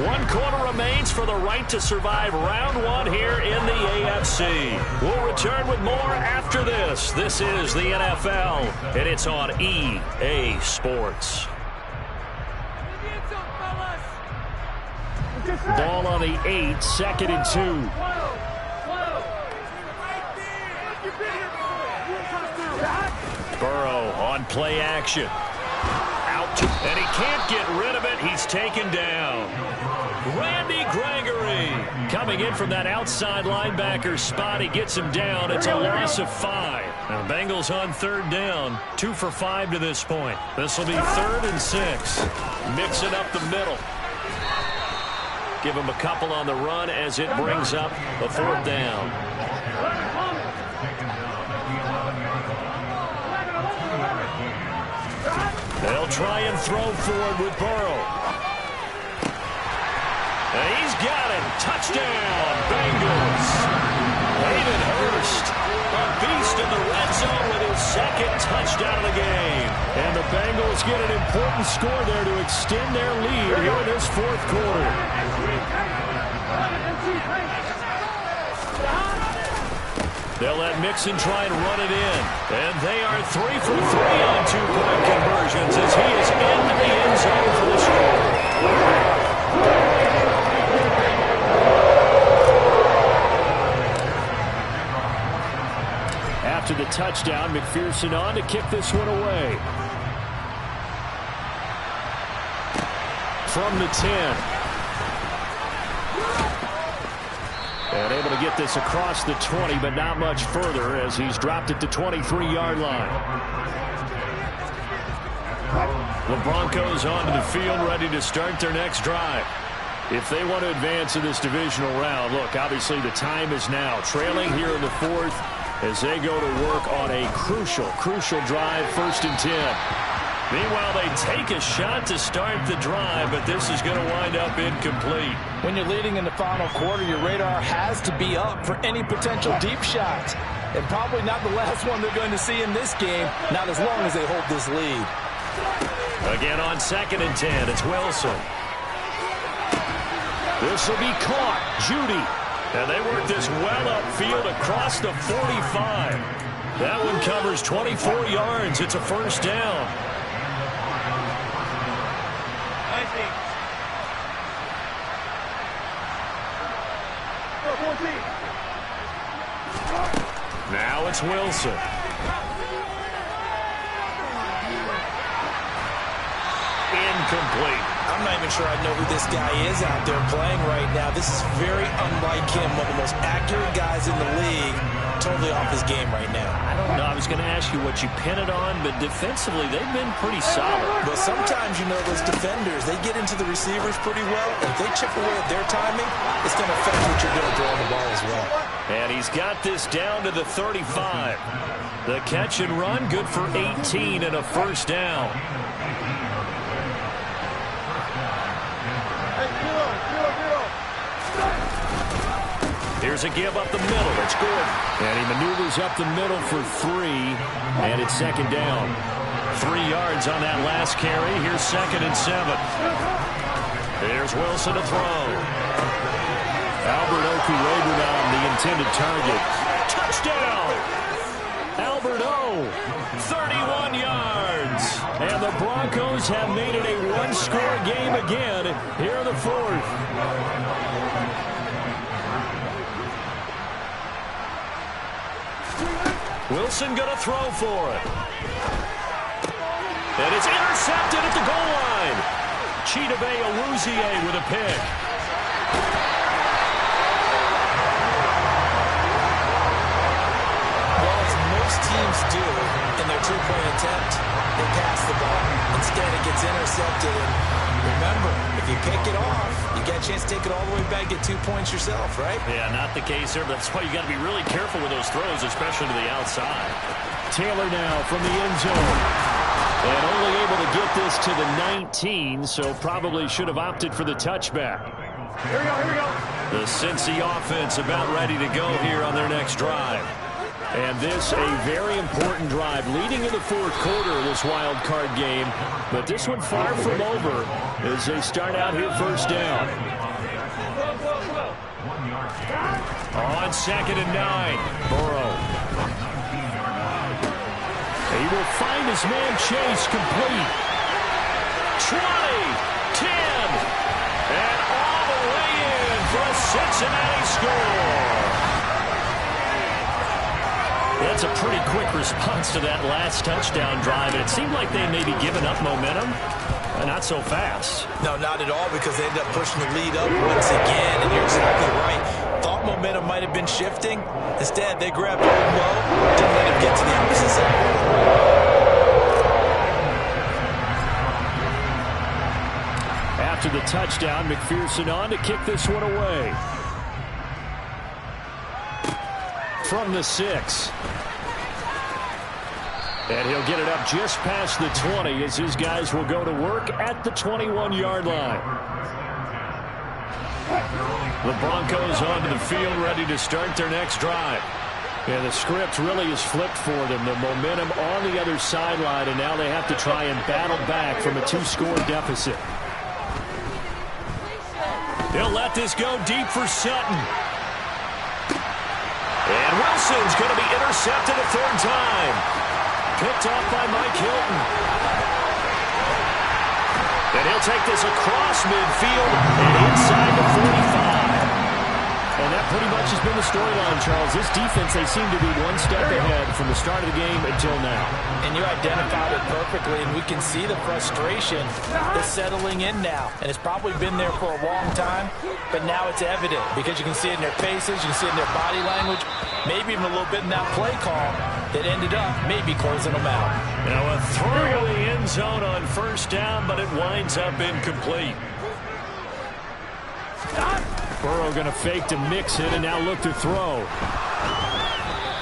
1 quarter remains for the right to survive round 1 here in the AFC. We'll return with more after this. This is the NFL, and it's on EA Sports. Ball on the 8, 2nd and 2. Burrow on play action. Out And he can't get rid of it. He's taken down. Randy Gregory coming in from that outside linebacker spot. He gets him down. It's a loss of 5. Now the Bengals on 3rd down. 2 for 5 to this point. This will be 3rd and 6. Mix it up the middle. Give him a couple on the run as it brings up a 4th down. They'll try and throw forward with Burrow. And he's got it. Touchdown, Bengals. Hayden Hurst, a beast in the red zone with his 2nd touchdown of the game. And the Bengals get an important score there to extend their lead here in this 4th quarter. They'll let Mixon try and run it in. And they are 3 for 3 on 2-point conversions as he is in the end zone for the score. After the touchdown, McPherson on to kick this one away. From the 10. And able to get this across the 20, but not much further as he's dropped it to 23-yard line. The Broncos onto the field, ready to start their next drive. If they want to advance in this divisional round, look, obviously the time is now. Trailing here in the 4th as they go to work on a crucial drive, 1st and 10. Meanwhile, they take a shot to start the drive, but this is going to wind up incomplete. When you're leading in the final quarter, your radar has to be up for any potential deep shots. And probably not the last one they're going to see in this game, not as long as they hold this lead. Again on 2nd and 10, it's Wilson. This will be caught. Judy. And they work this well upfield across the 45. That one covers 24 yards. It's a 1st down. Now it's Wilson. Incomplete. I'm not even sure I know who this guy is out there playing right now. This is very unlike him, one of the most accurate guys in the league. Totally off his game right now. I don't know. I was going to ask you what you pin it on, but defensively, they've been pretty solid. But sometimes, you know, those defenders, they get into the receivers pretty well. If they chip away at their timing, it's going to affect what you're doing throwing the ball as well. And he's got this down to the 35. The catch and run, good for 18 and a 1st down. Here's a give up the middle. It's good. And he maneuvers up the middle for 3. And it's 2nd down. 3 yards on that last carry. Here's 2nd and 7. Here's Wilson to throw. Albert Okurebunom, the intended target. Touchdown! Albert O, 31 yards. And the Broncos have made it a 1-score game again here in the 4th. Wilson going to throw for it. And it's intercepted at the goal line. Chidobe Awuzie with a pick. Well, as most teams do in their 2-point attempt, they pass the ball. Instead, it gets intercepted. And remember, if you pick it off, you get a chance to take it all the way back, get 2 points yourself, right? Yeah, not the case here, but that's why you got to be really careful with those throws, especially to the outside. Taylor now from the end zone. And only able to get this to the 19, so probably should have opted for the touchback. Here we go. The Cincy offense about ready to go here on their next drive. And this a very important drive leading in the 4th quarter of this wild card game. But this one far from over as they start out here 1st down. On 2nd and 9, Burrow. He will find his man Chase complete. 20, 10, and all the way in for a Cincinnati score. That's a pretty quick response to that last touchdown drive. And it seemed like they may be giving up momentum. Not so fast. No, not at all, because they ended up pushing the lead up once again. And you're exactly right. Thought momentum might have been shifting. Instead, they grabbed Old Mo, didn't let him get to the opposite side. After the touchdown, McPherson on to kick this one away. From the 6. And he'll get it up just past the 20 as his guys will go to work at the 21-yard line. The Broncos onto the field ready to start their next drive. And the script really is flipped for them. The momentum on the other sideline, and now they have to try and battle back from a 2-score deficit. They'll let this go deep for Sutton. And Wilson's going to be intercepted a third time. Picked off by Mike Hilton. And he'll take this across midfield and inside the 45. And that pretty much has been the storyline, Charles. This defense, they seem to be one step ahead from the start of the game until now. And you identified it perfectly, and we can see the frustration that's settling in now. And it's probably been there for a long time, but now it's evident because you can see it in their faces, you can see it in their body language, maybe even a little bit in that play call that ended up maybe closing them out. Now a throw in the end zone on first down, but it winds up incomplete. Burrow going to fake to mix it and now look to throw.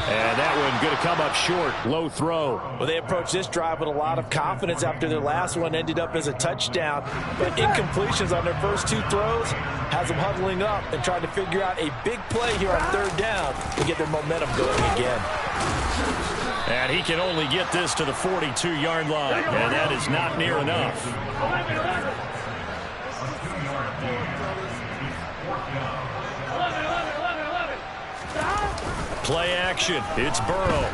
And that one going to come up short. Low throw. Well, they approached this drive with a lot of confidence after their last one ended up as a touchdown. But incompletions on their first 2 throws has them huddling up and trying to figure out a big play here on third down to get their momentum going again. And he can only get this to the 42-yard line. And that is not near enough. Play action. It's Burrow.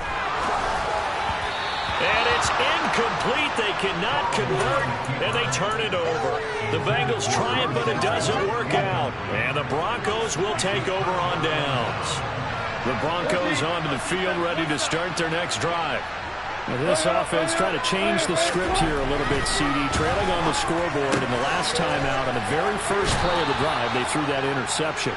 And it's incomplete. They cannot convert, and they turn it over. The Bengals try it, but it doesn't work out. And the Broncos will take over on downs. The Broncos onto the field ready to start their next drive. Now this offense trying to change the script here a little bit, CD. Trailing on the scoreboard, and the last time out on the very first play of the drive, they threw that interception.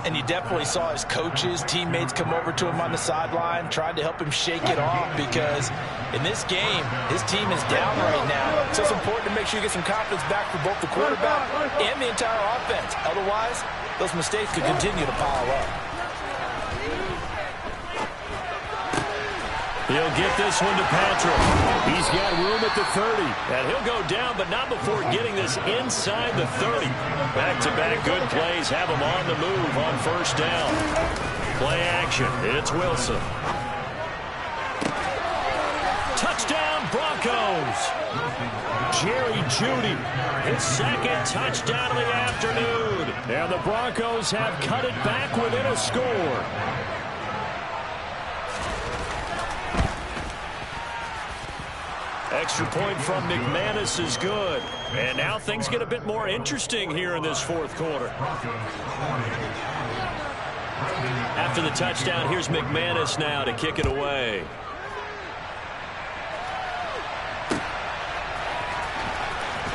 And you definitely saw his coaches, teammates come over to him on the sideline, tried to help him shake it off because in this game, his team is down right now. So it's important to make sure you get some confidence back for both the quarterback and the entire offense. Otherwise, those mistakes could continue to pile up. He'll get this one to Patrick. He's got room at the 30. And he'll go down, but not before getting this inside the 30. Back-to-back good plays have him on the move on first down. Play action. It's Wilson. Touchdown, Broncos. Jerry Jeudy, his second touchdown of the afternoon. And the Broncos have cut it back within a score. Extra point from McManus is good. And now things get a bit more interesting here in this fourth quarter. After the touchdown, here's McManus now to kick it away.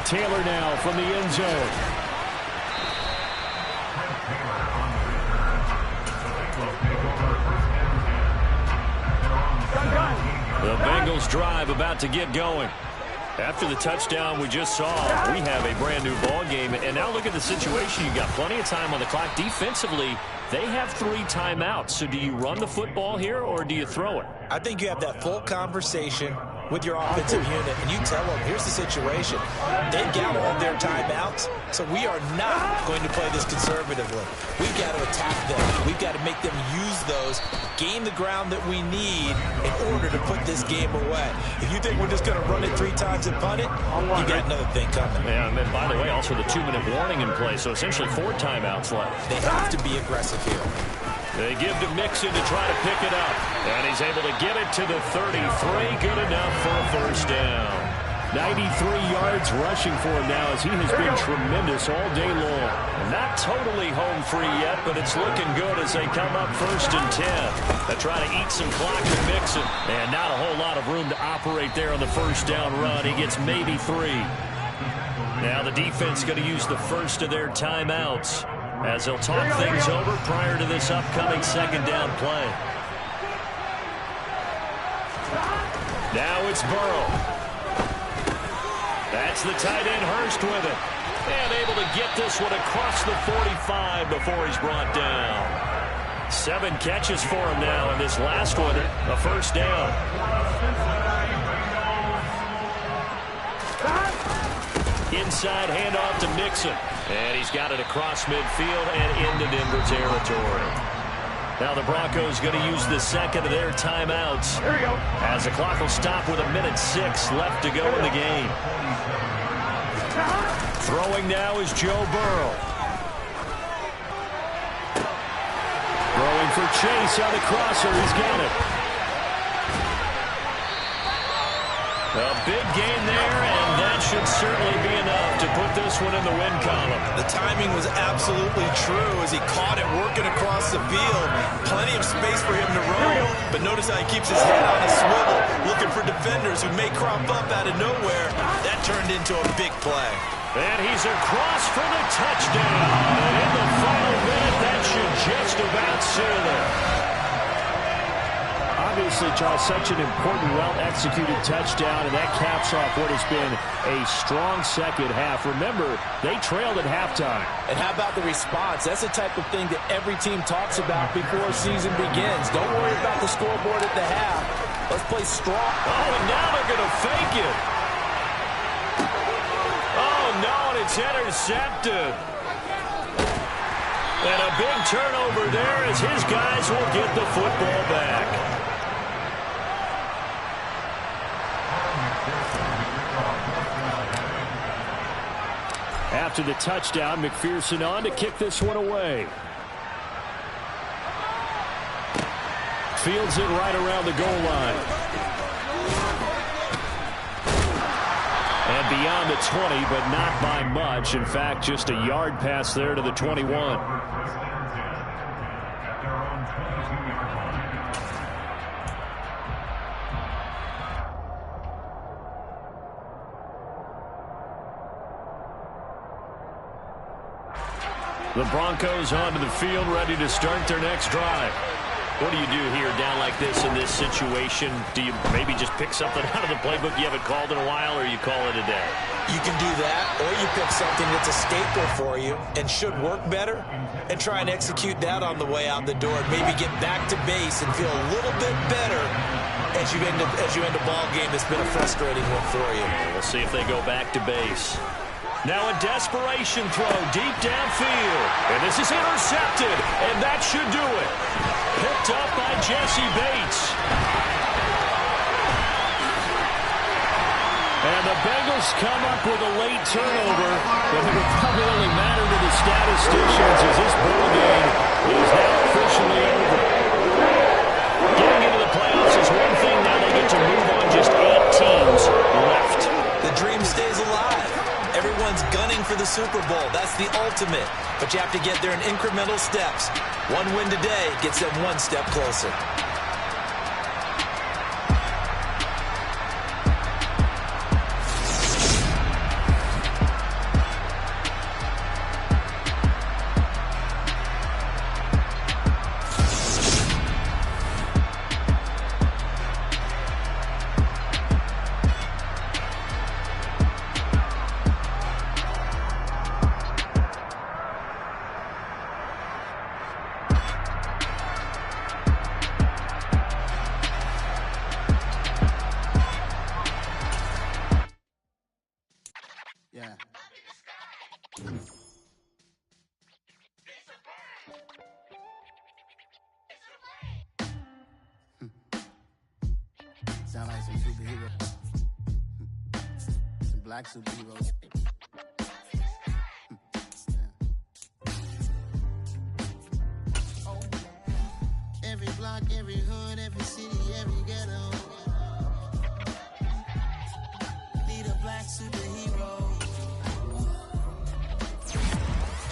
Taylor now from the end zone. The Bengals drive about to get going. After the touchdown we just saw, we have a brand new ball game. And now look at the situation. You got plenty of time on the clock. Defensively, they have 3 timeouts. So do you run the football here or do you throw it? I think you have that full conversation with your offensive unit, and you tell them, here's the situation. They've got all their timeouts, so we are not going to play this conservatively. We've got to attack them. We've got to make them use those, gain the ground that we need in order to put this game away. If you think we're just going to run it 3 times and punt it, you got another thing coming. Yeah, and then, by the way, also the 2-minute warning in play, so essentially 4 timeouts left. They have to be aggressive here. They give to Mixon to try to pick it up. And he's able to get it to the 33. Good enough for a first down. 93 yards rushing for him now as he has been tremendous all day long. Not totally home free yet, but it's looking good as they come up 1st and 10. They try to eat some clock and mix it. And not a whole lot of room to operate there on the first down run. He gets maybe 3. Now the defense going to use the first of their timeouts as they'll talk things over prior to this upcoming 2nd down play. Now it's Burrow. That's the tight end Hurst with it. And able to get this one across the 45 before he's brought down. 7 catches for him now, and this last one, a first down. Inside handoff to Mixon. And he's got it across midfield and into Denver territory. Now the Broncos going to use the second of their timeouts. There we go. As the clock will stop with 1:06 left to go in the game. Throwing now is Joe Burrow. Throwing for Chase on the crosser. He's got it. A big gain there, and that should certainly be enough to put this one in the win column. The timing was absolutely true as he caught it working across the field. Plenty of space for him to roam, but notice how he keeps his head on a swivel, looking for defenders who may crop up out of nowhere. That turned into a big play. And he's across for the touchdown. And in the final minute, that should just about seal it. Obviously, Charles, such an important, well-executed touchdown, and that caps off what has been a strong second half. Remember, they trailed at halftime. And how about the response? That's the type of thing that every team talks about before a season begins. Don't worry about the scoreboard at the half. Let's play strong. Oh, and now they're going to fake it. Oh, no, and it's intercepted. And a big turnover there as his guys will get the football back. After the touchdown, McPherson on to kick this one away. Fields it right around the goal line. And beyond the 20, but not by much. In fact, just a yard pass there to the 21. The Broncos onto the field, ready to start their next drive. What do you do here down like this in this situation? Do you maybe just pick something out of the playbook you haven't called in a while, or you call it a day? You can do that, or you pick something that's a staple for you and should work better and try and execute that on the way out the door. Maybe get back to base and feel a little bit better as you end a ball game that's been a frustrating one for you. We'll see if they go back to base. Now a desperation throw deep downfield. And this is intercepted, and that should do it. Picked up by Jesse Bates. And the Bengals come up with a late turnover, but it will probably only matter to the statisticians as this ball game is now officially over. Getting into the playoffs is one thing. Now they get to move on. Just 8 teams left. The dream stays alive. Everyone's gunning for the Super Bowl. That's the ultimate. But you have to get there in incremental steps. One win today gets them one step closer. Sound like some superheroes. Some black superheroes. Every block, every hood, every city, every ghetto. Lead a black black superhero.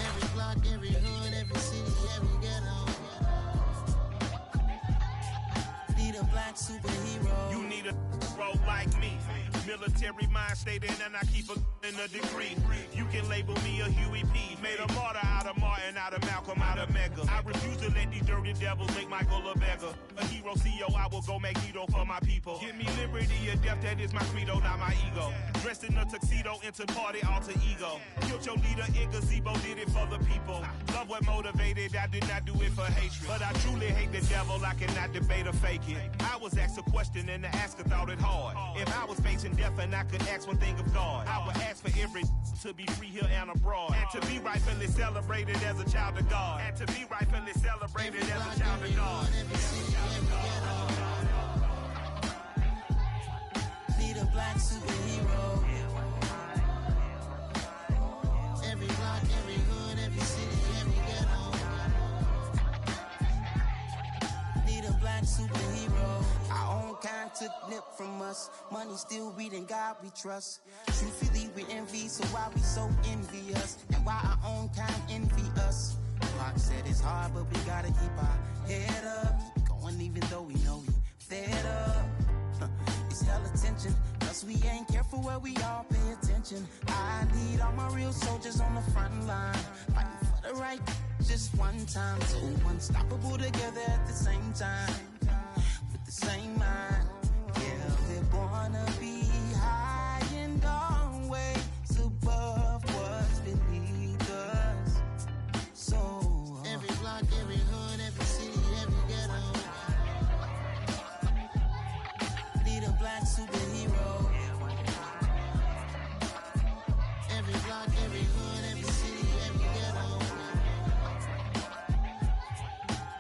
Every block, every hood, every city, every ghetto. Need a black superhero. You need a role like me. Military mind state and I keep in a degree. You can label me a Huey P. Made a martyr out of Martin, out of Malcolm, out of Mega. I refuse to let these dirty devils make Michael a beggar. A hero CEO, I will go Magneto for my people. Give me liberty or death, that is my credo, not my ego. Dressed in a tuxedo, into party alter ego. Killed your leader in gazebo, did it for the people. Love what motivated, I did not do it for hatred. But I truly hate the devil, I cannot debate or fake it. I was asked a question and the asker thought it hard. If I was facing death and I could ask one thing of God, I would ask for every to be free here and abroad, and to be rightfully celebrated as a child of God, and to be rightfully celebrated as a child of God. Need a black superhero. Every block, every hood, every city, every ghetto. Need a black superhero. Our own kind took nip from us. Money still reading God we trust. Truthfully we envy, so why we so envious? And why our own kind envy us? Block said it's hard, but we gotta keep our head up. Keep going even though we know we fed up. It's hell attention, cause we ain't careful where we all pay attention. I need all my real soldiers on the front line, fighting for the right just one time. So unstoppable together at the same time, with the same mind. Yeah, we're gonna be high and always above what's beneath us. So every block, every hood, every city, every ghetto. Need a black superhero. Every block, every hood, every city, every ghetto.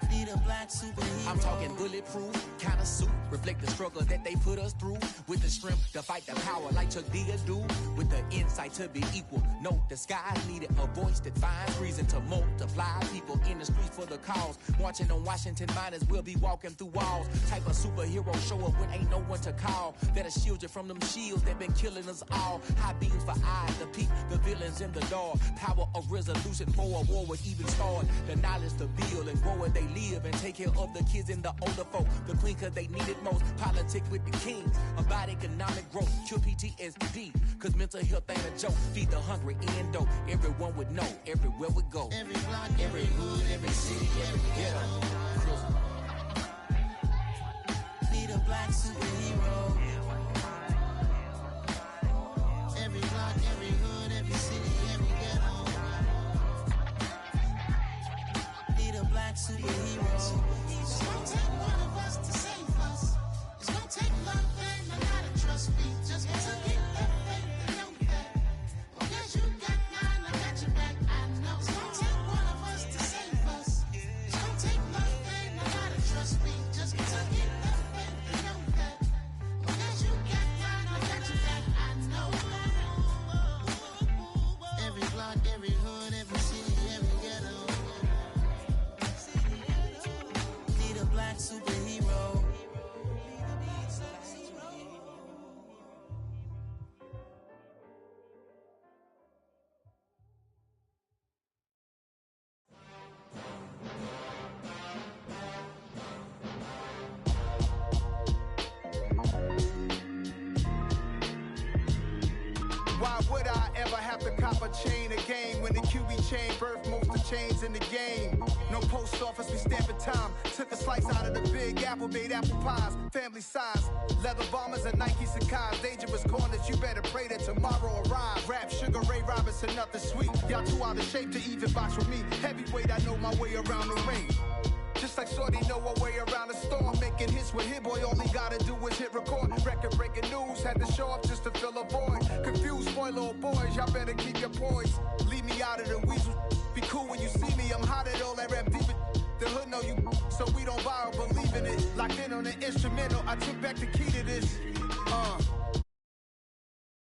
Need a black superhero. I'm talking bulletproof kind of suit, reflect the struggle that they put us through, with the strength to fight the power like Chuck D do, with the insight to be equal. No disguise needed, a voice that finds reason to multiply people in the streets for the cause. Marching on Washington, might as well be walking through walls. Type of superhero show up when ain't no one to call. That'll shield you from them shields that been killing us all. High beams for eyes to peek the villains in the dark. Power of resolution for a war would even start. The knowledge to build and grow where they live and take care of the kids and the older folk. The queen cause they need it most. Politic with the kings about economic growth. Cure PTSD cause mental health ain't a joke. Feed the hungry and dope. Everyone would know everywhere we go. Every block, every hood, every city, every ghetto. Need a black superhero. Every block, every hood, every city, every ghetto. Need a black superhero. It's gonna take one of us to save us. It's gonna take love and a lot of trust. We just got to get that faith and know that. Well, yes, you got mine, I got your back. I know it's gonna take one of us to save us. It's gonna take love and a lot of trust. We just got to get that faith and know that. Well, yes, you got mine, I got your back. I know. Every block, every hood, every city, every ghetto. Need a black superhero. Why would I ever have to cop a chain again when the QB chain birthed most of the chains in the game? No post office, we stamping time. Took a slice out of the big apple, made apple pies, family size. Leather bombers and Nike Sacai's. Dangerous corners, you better pray that tomorrow arrives. Rap, Sugar Ray Robinson, nothing sweet. Y'all too out of shape to even box with me. Heavyweight, I know my way around the ring. Just like Shorty know her way around the storm. Making hits with Hit Boy, all he gotta do is hit record. Record breaking news, had to show up just to fill a void. Confused boy, little boys, y'all better keep your poise. Leave me out of the weasel. Be cool when you see me, I'm hot at all that rap deep. The hood know you, so we don't borrow, believe in it. Locked in on the instrumental, I took back the key to this.